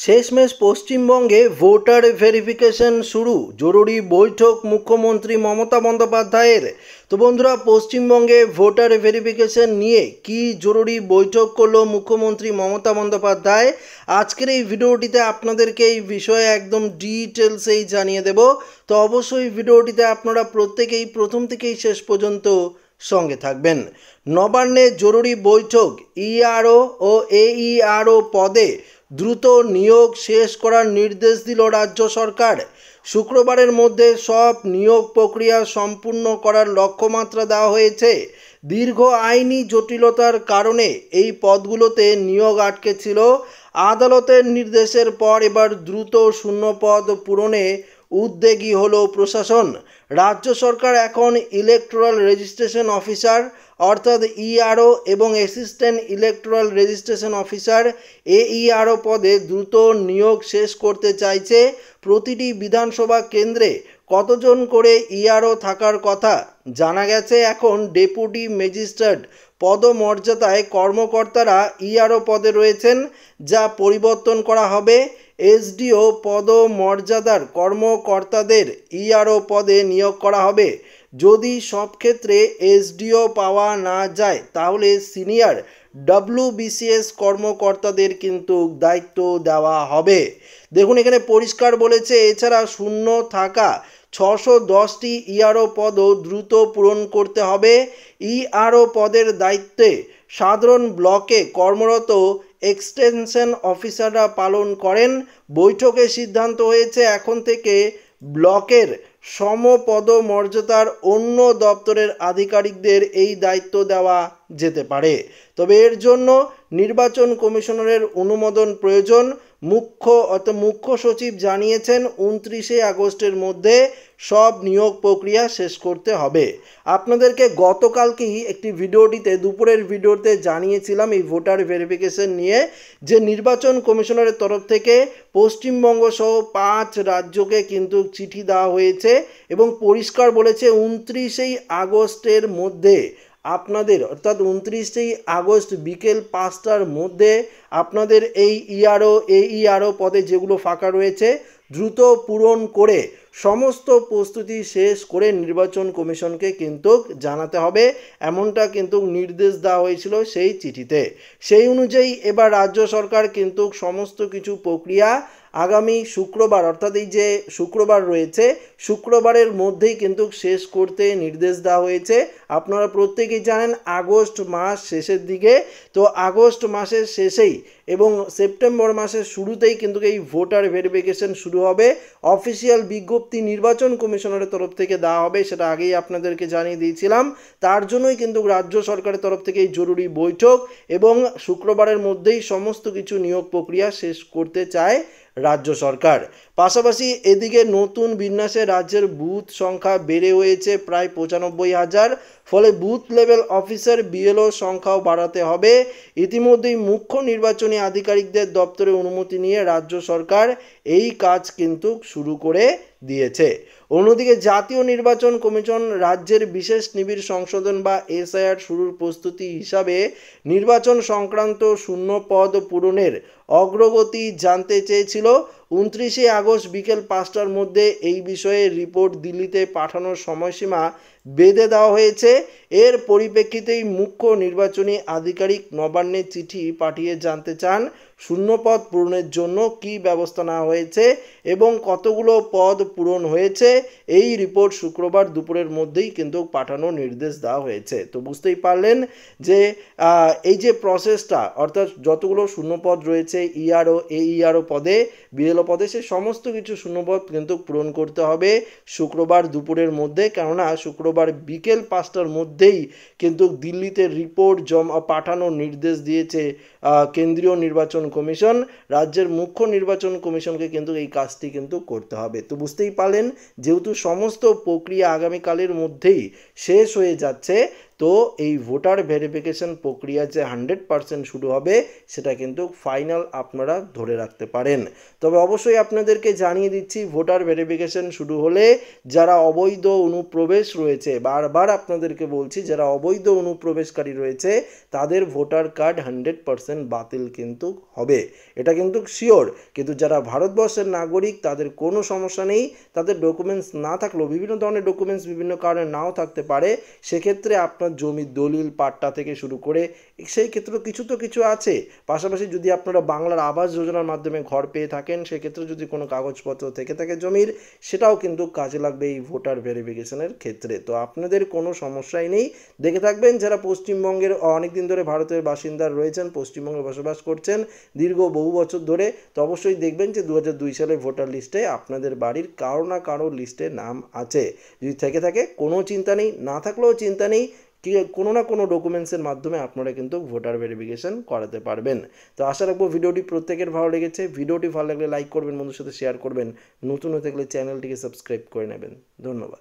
শেষমেশ পশ্চিমবঙ্গে voter verification শুরু, জরুরি বৈঠক মুখ্যমন্ত্রী মমতা বন্দ্যোপাধ্যায়ের। তো বন্ধুরা, পশ্চিমবঙ্গে ভোটার ভেরিফিকেশন নিয়ে কি জরুরি বৈঠক করলো মুখ্যমন্ত্রী মমতা বন্দ্যোপাধ্যায়, আজকের এই ভিডিওটিতে আপনাদেরকে এই বিষয়ে একদম ডিটেলসেই জানিয়ে দেব। তো অবশ্যই ভিডিওটিতে আপনারা প্রত্যেকেই প্রথম থেকেই শেষ পর্যন্ত সঙ্গে থাকবেন। নবান্নে জরুরি বৈঠক, ইআরও ও এইআরও পদে দ্রুত নিয়োগ শেষ করার নির্দেশ দিল রাজ্য সরকার। শুক্রবারের মধ্যে সব নিয়োগ প্রক্রিয়া সম্পূর্ণ করার লক্ষ্যমাত্রা দেওয়া হয়েছে। দীর্ঘ আইনি জটিলতার কারণে এই পদগুলোতে নিয়োগ আটকে ছিল। আদালতের নির্দেশের পর এবার দ্রুত শূন্যপদ পূরণে উদ্যোগী হলো প্রশাসন। রাজ্য সরকার এখন ইলেকটোরাল রেজিস্ট্রেশন অফিসার অর্থাৎ ইআরও এবং অ্যাসিস্ট্যান্ট ইলেকটোরাল রেজিস্ট্রেশন অফিসার এইআরও পদে দ্রুত নিয়োগ শেষ করতে চাইছে। প্রতিটি বিধানসভা কেন্দ্রে কতজন করে ইআরও থাকার কথা জানা গেছে। এখন ডেপুটি ম্যাজিস্ট্রেট পদমর্যাদায় কর্মকর্তারা ইআরও পদে রয়েছেন, যা পরিবর্তন করা হবে। এসডিও পদমর্যাদার কর্মকর্তাদের ইআরও পদে নিয়োগ করা হবে। যদি সব ক্ষেত্রে এসডিও পাওয়া না যায় তাহলে সিনিয়র ডব্লিউবিসিএস কর্মকর্তাদের কিন্তু দায়িত্ব দেওয়া হবে। দেখুন, এখানে পরিষ্কার বলেছে, এছাড়া শূন্য থাকা 610টি ইআরও পদও দ্রুত পূরণ করতে হবে। ইআরও পদের দায়িত্বে সাধারণ ব্লকে কর্মরত এক্সটেনশন অফিসাররা পালন করেন। বৈঠকে সিদ্ধান্ত হয়েছে এখন থেকে ব্লকের সমপদমর্যাদার অন্য দপ্তরের আধিকারিকদের এই দায়িত্ব দেওয়া যেতে পারে। তবে এর জন্য নির্বাচন কমিশনারের অনুমোদন প্রয়োজন। মুখ্য সচিব জানিয়েছেন 29শে আগস্টের মধ্যে সব নিয়োগ প্রক্রিয়া শেষ করতে হবে। আপনাদেরকে গতকালকেই একটি ভিডিওটিতে দুপুরের ভিডিওতে জানিয়েছিলাম এই ভোটার ভেরিফিকেশন নিয়ে, যে নির্বাচন কমিশনারের তরফ থেকে পশ্চিমবঙ্গ সহ 5 রাজ্যকে কিন্তু চিঠি দেওয়া হয়েছে এবং পরিষ্কার বলেছে 29শে আগস্টের মধ্যে আপনাদের, অর্থাৎ 29শে আগস্ট বিকেল 5টার মধ্যে আপনাদের এই এইআরও পদে যেগুলো ফাঁকা রয়েছে দ্রুত পূরণ করে সমস্ত প্রস্তুতি শেষ করে নির্বাচন কমিশনকে কিন্তু জানাতে হবে, এমনটা কিন্তু নির্দেশ দেওয়া হয়েছিল সেই চিঠিতে। সেই অনুযায়ী এবার রাজ্য সরকার কিন্তু সমস্ত কিছু প্রক্রিয়া আগামী শুক্রবার, অর্থাৎ এই যে শুক্রবার রয়েছে শুক্রবারের মধ্যেই কিন্তু শেষ করতে নির্দেশ দেওয়া হয়েছে। আপনারা প্রত্যেকেই জানেন আগস্ট মাস শেষের দিকে, তো আগস্ট মাসের শেষেই এবং সেপ্টেম্বর মাসের শুরুতেই কিন্তু এই ভোটার ভেরিফিকেশন শুরু হবে। অফিসিয়াল বিজ্ঞপ্তি নির্বাচন কমিশনারের তরফ থেকে দেওয়া হবে, সেটা আগেই আপনাদেরকে জানিয়ে দিয়েছিলাম। তার জন্যই কিন্তু রাজ্য সরকারের তরফ থেকে এই জরুরি বৈঠক এবং শুক্রবারের মধ্যেই সমস্ত কিছু নিয়োগ প্রক্রিয়া শেষ করতে চায় রাজ্য সরকার। পাশাপাশি এদিকে নতুন বিন্যাসে রাজ্যের বুথ সংখ্যা বেড়ে হয়েছে প্রায় 95,000, ফলে বুথ লেভেল অফিসার বিএলও সংখ্যাও বাড়াতে হবে। ইতিমধ্যেই মুখ্য নির্বাচনী আধিকারিকদের দপ্তরে অনুমতি নিয়ে রাজ্য সরকার এই কাজ কিন্তু শুরু করে দিয়েছে। অন্যদিকে জাতীয় নির্বাচন কমিশন রাজ্যের বিশেষ নিবিড় সংশোধন বা এসআইআর শুরুর প্রস্তুতি হিসাবে নির্বাচন সংক্রান্ত শূন্য পদ পূরণের অগ্রগতি জানতে চেয়েছিল। 29শে আগস্ট বিকেল 5টার মধ্যে এই বিষয়ে রিপোর্ট দিল্লিতে পাঠানোর সময়সীমা বেঁধে দেওয়া হয়েছে। এর পরিপ্রেক্ষিতেই মুখ্য নির্বাচনী আধিকারিক নবান্নে চিঠি পাঠিয়ে জানতে চান শূন্যপদ পূরণের জন্য কী ব্যবস্থা নেওয়া হয়েছে এবং কতগুলো পদ পূরণ হয়েছে। এই রিপোর্ট শুক্রবার দুপুরের মধ্যেই কিন্তু পাঠানোর নির্দেশ দেওয়া হয়েছে। তো বুঝতেই পারলেন যে এই যে প্রসেসটা, অর্থাৎ যতগুলো শূন্যপদ রয়েছে ইআরও এইআরও পদে বিএলও পদে, সে সমস্ত কিছু শূন্যপদ কিন্তু পূরণ করতে হবে শুক্রবার দুপুরের মধ্যে, কেননা শুক্রবার বিকেল 5টার মধ্যেই কিন্তু দিল্লিতে রিপোর্ট পাঠানোর নির্দেশ দিয়েছে কেন্দ্রীয় নির্বাচন কমিশন। রাজ্যের মুখ্য নির্বাচন কমিশনকে কিন্তু এই কাজটি কিন্তু করতে হবে। তো বুঝতেই পারলেন, যেহেতু সমস্ত প্রক্রিয়া আগামীকালের মধ্যেই শেষ হয়ে যাচ্ছে, তো এই ভোটার ভেরিফিকেশন প্রক্রিয়া যে 100% শুরু হবে সেটা কিন্তু ফাইনাল আপনারা ধরে রাখতে পারেন। তবে অবশ্যই আপনাদেরকে জানিয়ে দিচ্ছি, ভোটার ভেরিফিকেশন শুরু হলে যারা অবৈধ অনুপ্রবেশ রয়েছে, বারবার আপনাদেরকে বলছি, যারা অবৈধ অনুপ্রবেশকারী রয়েছে তাদের ভোটার কার্ড 100% বাতিল কিন্তু হবে, এটা কিন্তু শিওর। কিন্তু যারা ভারতবর্ষের নাগরিক তাদের কোনো সমস্যা নেই, তাদের ডকুমেন্টস না থাকলেও, বিভিন্ন ধরনের ডকুমেন্টস বিভিন্ন কারণে নাও থাকতে পারে, সেক্ষেত্রে আপনার জমির দলিল পাট্টা থেকে শুরু করে সেই ক্ষেত্রে কিছু আছে। পাশাপাশি যদি আপনারা বাংলার আবাস যোজনার মাধ্যমে ঘর পেয়ে থাকেন, সেক্ষেত্রে যদি কোনো কাগজপত্র থেকে থাকে জমির, সেটাও কিন্তু কাজে লাগবে এই ভোটার ভেরিফিকেশনের ক্ষেত্রে। তো আপনাদের কোনো সমস্যাই নেই। দেখে থাকবেন যারা পশ্চিমবঙ্গের অনেকদিন ধরে ভারতের বাসিন্দা রয়েছেন, পশ্চিমবঙ্গে বসবাস করছেন দীর্ঘ বহু বছর ধরে, তো অবশ্যই দেখবেন যে 2002 সালে ভোটার লিস্টে আপনাদের বাড়ির কারো না কারো লিস্টে নাম আছে। যদি থেকে থাকে কোনো চিন্তা নেই, না থাকলেও চিন্তা নেই, কি কোনো না কোনো ডকুমেন্টসের মাধ্যমে আপনারা কিন্তু ভোটার ভেরিফিকেশন করাতে পারবেন। তো আশা রাখবো ভিডিওটি প্রত্যেকের ভালো লেগেছে। ভিডিওটি ভালো লাগলে লাইক করবেন, বন্ধুর সাথে শেয়ার করবেন, নতুন হয়ে থাকলে চ্যানেলটিকে সাবস্ক্রাইব করে নেবেন। ধন্যবাদ।